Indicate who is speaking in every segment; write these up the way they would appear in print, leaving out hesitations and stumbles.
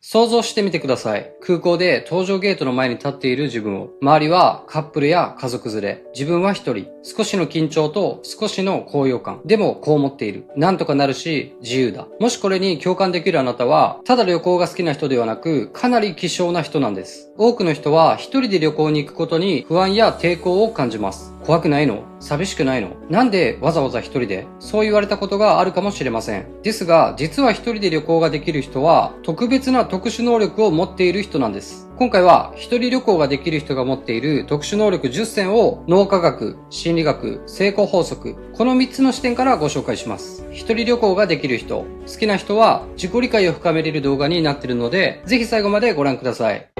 Speaker 1: 想像してみてください。空港で搭乗ゲートの前に立っている自分を。周りはカップルや家族連れ。自分は一人。少しの緊張と少しの高揚感。でもこう思っている。なんとかなるし、自由だ。もしこれに共感できるあなたは、ただ旅行が好きな人ではなく、かなり希少な人なんです。多くの人は一人で旅行に行くことに不安や抵抗を感じます。怖くないの？寂しくないの？なんでわざわざ一人で？そう言われたことがあるかもしれません。ですが、実は一人で旅行ができる人は、特別な特殊能力を持っている人なんです。今回は、一人旅行ができる人が持っている特殊能力10選を脳科学、心理学、成功法則、この3つの視点からご紹介します。一人旅行ができる人、好きな人は自己理解を深めれる動画になっているので、ぜひ最後までご覧ください。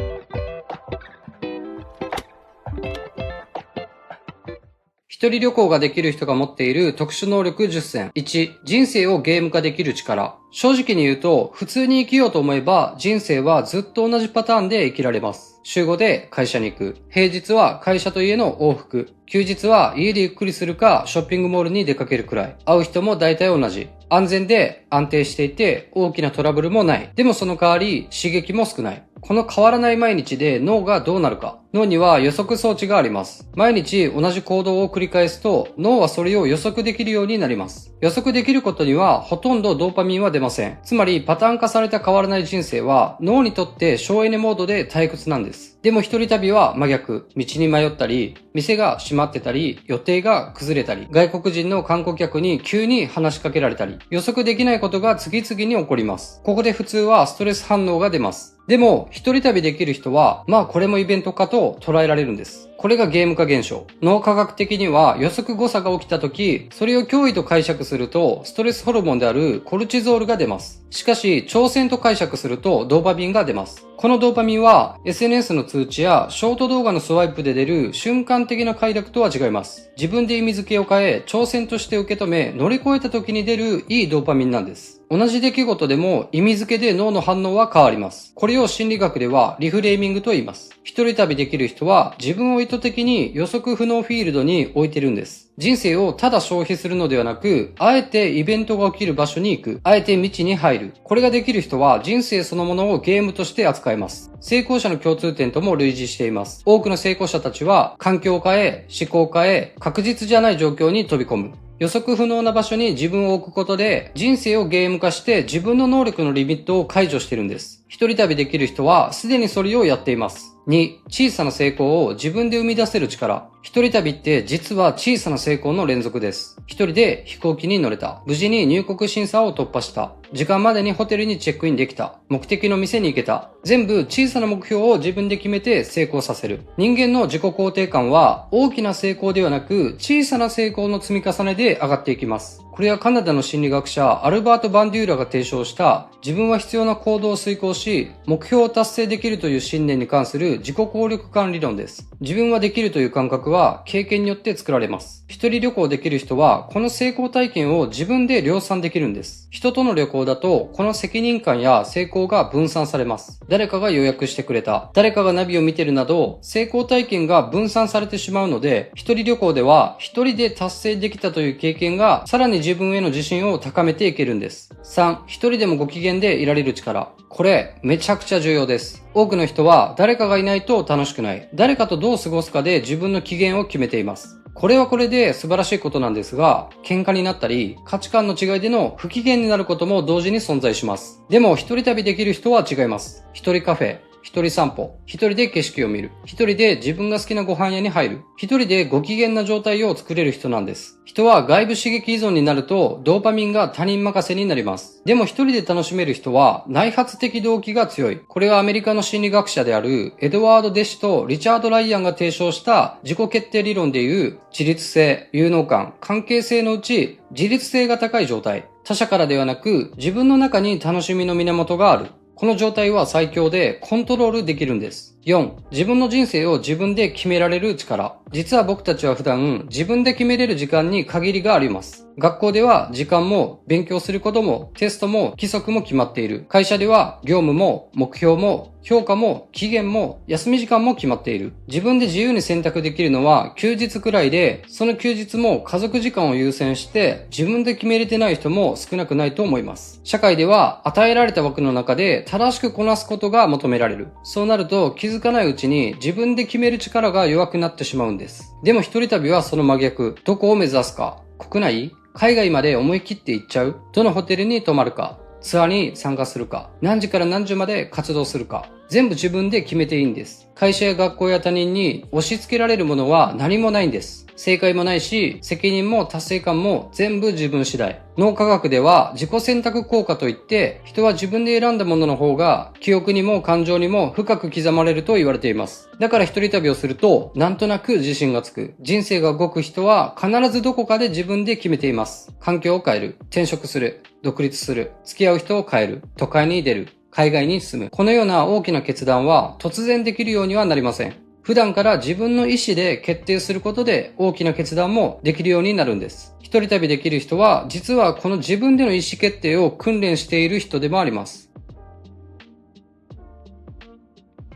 Speaker 1: 一人旅行ができる人が持っている特殊能力10選。1、人生をゲーム化できる力。正直に言うと、普通に生きようと思えば、人生はずっと同じパターンで生きられます。週5で会社に行く。平日は会社と家の往復。休日は家でゆっくりするか、ショッピングモールに出かけるくらい。会う人も大体同じ。安全で安定していて、大きなトラブルもない。でもその代わり、刺激も少ない。この変わらない毎日で脳がどうなるか。脳には予測装置があります。毎日同じ行動を繰り返すと、脳はそれを予測できるようになります。予測できることには、ほとんどドーパミンは出ません。つまり、パターン化された変わらない人生は、脳にとって省エネモードで退屈なんです。でも一人旅は真逆。道に迷ったり、店が閉まってたり、予定が崩れたり、外国人の観光客に急に話しかけられたり、予測できないことが次々に起こります。ここで普通はストレス反応が出ます。でも、一人旅できる人は、まあこれもイベントかと捉えられるんです。これがゲーム化現象。脳科学的には予測誤差が起きた時、それを脅威と解釈すると、ストレスホルモンであるコルチゾールが出ます。しかし、挑戦と解釈するとドーパミンが出ます。このドーパミンは SNS の通知やショート動画のスワイプで出る瞬間的な快楽とは違います。自分で意味付けを変え、挑戦として受け止め、乗り越えた時に出るいいドーパミンなんです。同じ出来事でも意味付けで脳の反応は変わります。これを心理学ではリフレーミングと言います。一人旅できる人は自分を意図的に予測不能フィールドに置いてるんです。人生をただ消費するのではなく、あえてイベントが起きる場所に行く。あえて道に入る。これができる人は人生そのものをゲームとして扱えます。成功者の共通点とも類似しています。多くの成功者たちは環境を変え、思考を変え、確実じゃない状況に飛び込む。予測不能な場所に自分を置くことで人生をゲーム化して自分の能力のリミットを解除しているんです。一人旅できる人はすでにそれをやっています。2、小さな成功を自分で生み出せる力。一人旅って実は小さな成功の連続です。一人で飛行機に乗れた。無事に入国審査を突破した。時間までにホテルにチェックインできた。目的の店に行けた。全部小さな目標を自分で決めて成功させる。人間の自己肯定感は大きな成功ではなく小さな成功の積み重ねで上がっていきます。これはカナダの心理学者アルバート・バンデューラが提唱した自分は必要な行動を遂行し目標を達成できるという信念に関する自己効力感理論です。自分はできるという感覚は経験によって作られます。一人旅行できる人はこの成功体験を自分で量産できるんです。人との旅行だとこの責任感や成功が分散されます。誰かが予約してくれた、誰かがナビを見てるなど成功体験が分散されてしまうので、一人旅行では一人で達成できたという経験がさらに自分への自信を高めていけるんです。3、一人でもご機嫌でいられる力。これめちゃくちゃ重要です。多くの人は誰かがいないと楽しくない、誰かとどう過ごすかで自分の機嫌を決めています。これはこれで素晴らしいことなんですが、喧嘩になったり価値観の違いでの不機嫌になることも同時に存在します。でも一人旅できる人は違います。一人カフェ、一人散歩、一人で景色を見る、一人で自分が好きなご飯屋に入る、一人でご機嫌な状態を作れる人なんです。人は外部刺激依存になるとドーパミンが他人任せになります。でも一人で楽しめる人は内発的動機が強い。これはアメリカの心理学者であるエドワード・デシとリチャード・ライアンが提唱した自己決定理論でいう自律性、有能感、関係性のうち自律性が高い状態。他者からではなく自分の中に楽しみの源がある。この状態は最強でコントロールできるんです。4、自分の人生を自分で決められる力。実は僕たちは普段自分で決めれる時間に限りがあります。学校では時間も勉強することもテストも規則も決まっている。会社では業務も目標も評価も期限も休み時間も決まっている。自分で自由に選択できるのは休日くらいで、その休日も家族時間を優先して自分で決めれてない人も少なくないと思います。社会では与えられた枠の中で正しくこなすことが求められる。そうなると気づかないうちに自分で決める力が弱くなってしまうんです。でも一人旅はその真逆。どこを目指すか？国内？海外まで思い切って行っちゃう？どのホテルに泊まるか？ツアーに参加するか？何時から何時まで活動するか？全部自分で決めていいんです。会社や学校や他人に押し付けられるものは何もないんです。正解もないし、責任も達成感も全部自分次第。脳科学では自己選択効果といって、人は自分で選んだものの方が記憶にも感情にも深く刻まれると言われています。だから一人旅をすると、なんとなく自信がつく。人生が動く人は必ずどこかで自分で決めています。環境を変える。転職する。独立する。付き合う人を変える。都会に出る。海外に住む。このような大きな決断は突然できるようにはなりません。普段から自分の意思で決定することで大きな決断もできるようになるんです。一人旅できる人は実はこの自分での意思決定を訓練している人でもあります。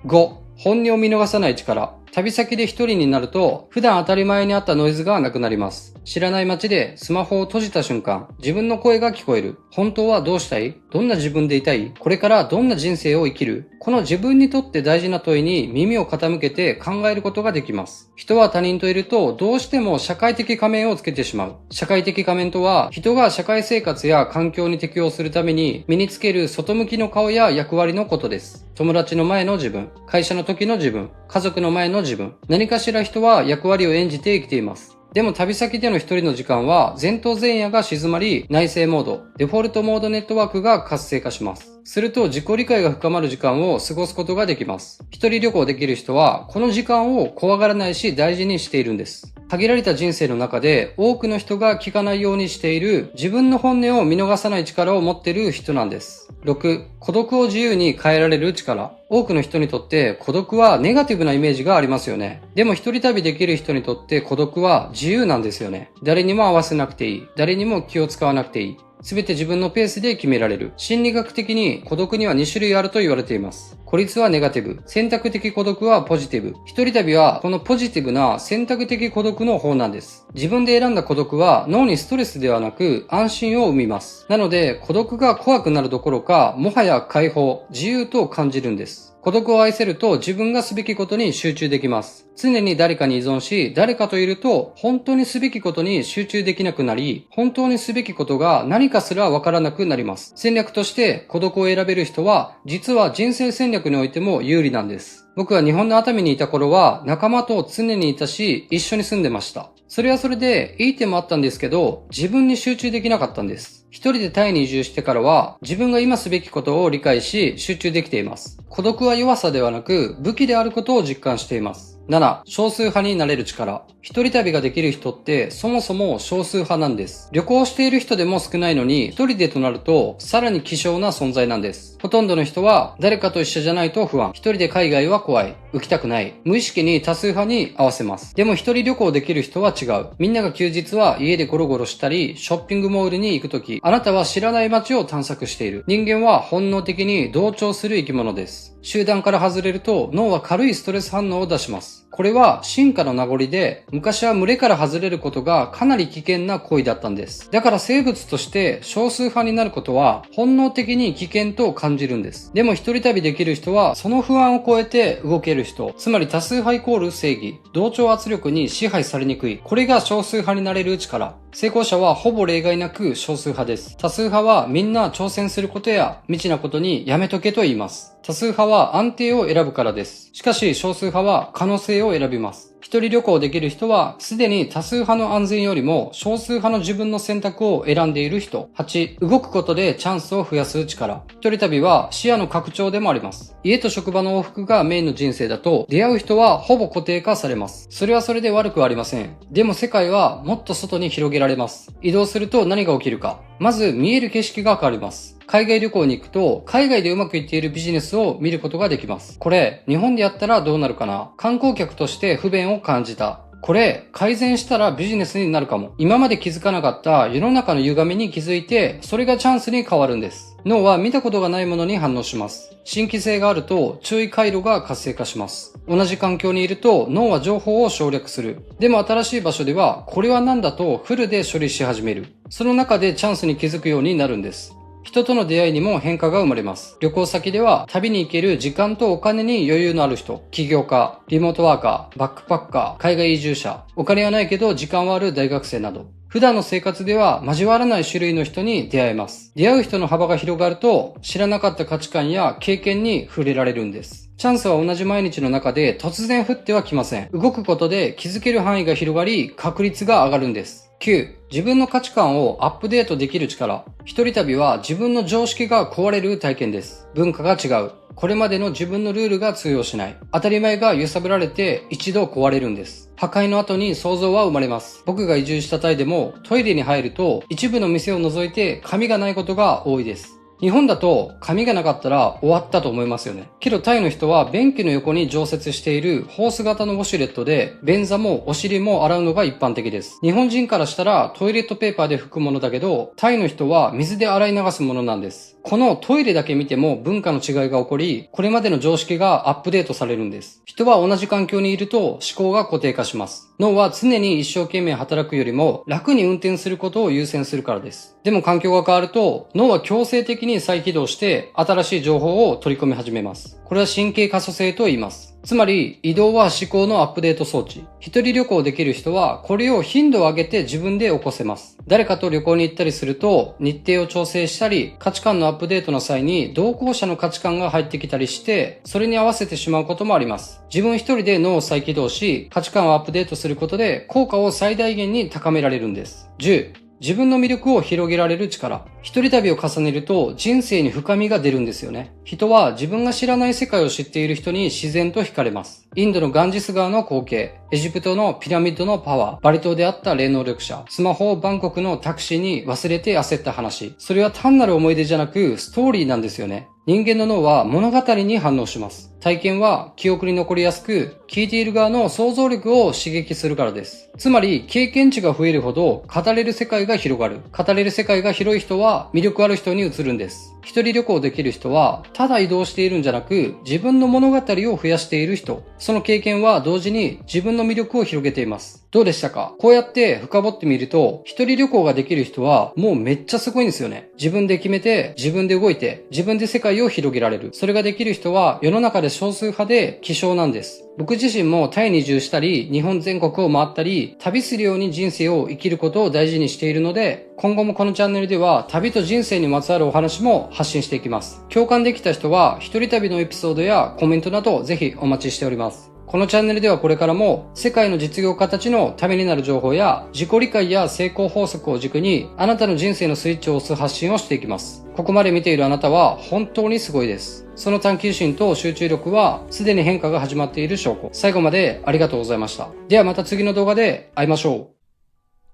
Speaker 1: 5、本音を見逃さない力。旅先で一人になると普段当たり前にあったノイズがなくなります。知らない街でスマホを閉じた瞬間、自分の声が聞こえる。本当はどうしたい？どんな自分でいたい？これからどんな人生を生きる？この自分にとって大事な問いに耳を傾けて考えることができます。人は他人といるとどうしても社会的仮面をつけてしまう。社会的仮面とは人が社会生活や環境に適応するために身につける外向きの顔や役割のことです。友達の前の自分、会社の時の自分、家族の前の自分、何かしら人は役割を演じて生きています。でも旅先での一人の時間は前頭前野が静まり、内省モード、デフォルトモードネットワークが活性化します。すると自己理解が深まる時間を過ごすことができます。一人旅行できる人はこの時間を怖がらないし大事にしているんです。限られた人生の中で多くの人が聞かないようにしている自分の本音を見逃さない力を持っている人なんです。6、孤独を自由に変えられる力。多くの人にとって孤独はネガティブなイメージがありますよね。でも一人旅できる人にとって孤独は自由なんですよね。誰にも合わせなくていい。誰にも気を使わなくていい。すべて自分のペースで決められる。心理学的に孤独には2種類あると言われています。孤立はネガティブ。選択的孤独はポジティブ。一人旅はこのポジティブな選択的孤独の方なんです。自分で選んだ孤独は脳にストレスではなく安心を生みます。なので孤独が怖くなるどころか、もはや解放、自由と感じるんです。孤独を愛せると自分がすべきことに集中できます。常に誰かに依存し、誰かといると本当にすべきことに集中できなくなり、本当にすべきことが何かすらわからなくなります。戦略として孤独を選べる人は、実は人生戦略においても有利なんです。僕は日本の熱海にいた頃は仲間と常にいたし、一緒に住んでました。それはそれでいい点もあったんですけど、自分に集中できなかったんです。一人でタイに移住してからは、自分が今すべきことを理解し、集中できています。孤独は弱さではなく、武器であることを実感しています。7、少数派になれる力。一人旅ができる人ってそもそも少数派なんです。旅行している人でも少ないのに、一人でとなるとさらに希少な存在なんです。ほとんどの人は誰かと一緒じゃないと不安。一人で海外は怖い。浮きたくない。無意識に多数派に合わせます。でも一人旅行できる人は違う。みんなが休日は家でゴロゴロしたり、ショッピングモールに行くとき、あなたは知らない街を探索している。人間は本能的に同調する生き物です。集団から外れると脳は軽いストレス反応を出します。これは進化の名残で、昔は群れから外れることがかなり危険な行為だったんです。だから生物として少数派になることは本能的に危険と感じるんです。でも一人旅できる人はその不安を超えて動ける人、つまり多数派イコール正義、同調圧力に支配されにくい。これが少数派になれる力。成功者はほぼ例外なく少数派です。多数派はみんな挑戦することや未知なことにやめとけと言います。多数派は安定を選ぶからです。しかし少数派は可能性を選びます。一人旅行できる人は、すでに多数派の安全よりも少数派の自分の選択を選んでいる人。8、動くことでチャンスを増やす力。一人旅は視野の拡張でもあります。家と職場の往復がメインの人生だと、出会う人はほぼ固定化されます。それはそれで悪くはありません。でも世界はもっと外に広げられます。移動すると何が起きるか。まず見える景色が変わります。海外旅行に行くと、海外でうまくいっているビジネスを見ることができます。これ、日本でやったらどうなるかな？観光客として不便を感じた。これ、改善したらビジネスになるかも。今まで気づかなかった世の中の歪みに気づいて、それがチャンスに変わるんです。脳は見たことがないものに反応します。新規性があると注意回路が活性化します。同じ環境にいると脳は情報を省略する。でも新しい場所ではこれは何だとフルで処理し始める。その中でチャンスに気づくようになるんです。人との出会いにも変化が生まれます。旅行先では旅に行ける時間とお金に余裕のある人、起業家、リモートワーカー、バックパッカー、海外移住者、お金はないけど時間はある大学生など、普段の生活では交わらない種類の人に出会えます。出会う人の幅が広がると知らなかった価値観や経験に触れられるんです。チャンスは同じ毎日の中で突然降ってはきません。動くことで気づける範囲が広がり、確率が上がるんです。9、自分の価値観をアップデートできる力。一人旅は自分の常識が壊れる体験です。文化が違う。これまでの自分のルールが通用しない。当たり前が揺さぶられて一度壊れるんです。破壊の後に想像は生まれます。僕が移住したタイでもトイレに入ると一部の店を除いて紙がないことが多いです。日本だと紙がなかったら終わったと思いますよね。けどタイの人は便器の横に常設しているホース型のウォシュレットで便座もお尻も洗うのが一般的です。日本人からしたらトイレットペーパーで拭くものだけど、タイの人は水で洗い流すものなんです。このトイレだけ見ても文化の違いが起こり、これまでの常識がアップデートされるんです。人は同じ環境にいると思考が固定化します。脳は常に一生懸命働くよりも楽に運転することを優先するからです。でも環境が変わると脳は強制的に再起動して新しい情報を取り込み始めます。これは神経可塑性と言います。つまり移動は思考のアップデート装置。一人旅行できる人はこれを頻度を上げて自分で起こせます。誰かと旅行に行ったりすると日程を調整したり価値観のアップデートの際に同行者の価値観が入ってきたりしてそれに合わせてしまうこともあります。自分一人で脳を再起動し価値観をアップデートすることで効果を最大限に高められるんです。10、自分の魅力を広げられる力。一人旅を重ねると人生に深みが出るんですよね。人は自分が知らない世界を知っている人に自然と惹かれます。インドのガンジス川の光景、エジプトのピラミッドのパワー、バリ島であった霊能力者、スマホをバンコクのタクシーに忘れて焦った話。それは単なる思い出じゃなくストーリーなんですよね。人間の脳は物語に反応します。体験は記憶に残りやすく、聞いている側の想像力を刺激するからです。つまり、経験値が増えるほど、語れる世界が広がる。語れる世界が広い人は、魅力ある人に移るんです。一人旅行できる人は、ただ移動しているんじゃなく、自分の物語を増やしている人。その経験は同時に自分の魅力を広げています。どうでしたか？こうやって深掘ってみると、一人旅行ができる人はもうめっちゃすごいんですよね。自分で決めて、自分で動いて、自分で世界を広げられる。それができる人は世の中で少数派で希少なんです。僕自身もタイに移住したり、日本全国を回ったり、旅するように人生を生きることを大事にしているので、今後もこのチャンネルでは旅と人生にまつわるお話も発信していきます。共感できた人は一人旅のエピソードやコメントなどぜひお待ちしております。このチャンネルではこれからも世界の実業家たちのためになる情報や自己理解や成功法則を軸にあなたの人生のスイッチを押す発信をしていきます。ここまで見ているあなたは本当にすごいです。その探求心と集中力はすでに変化が始まっている証拠。最後までありがとうございました。ではまた次の動画で会いましょう。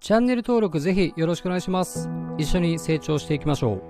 Speaker 1: チャンネル登録ぜひよろしくお願いします。一緒に成長していきましょう。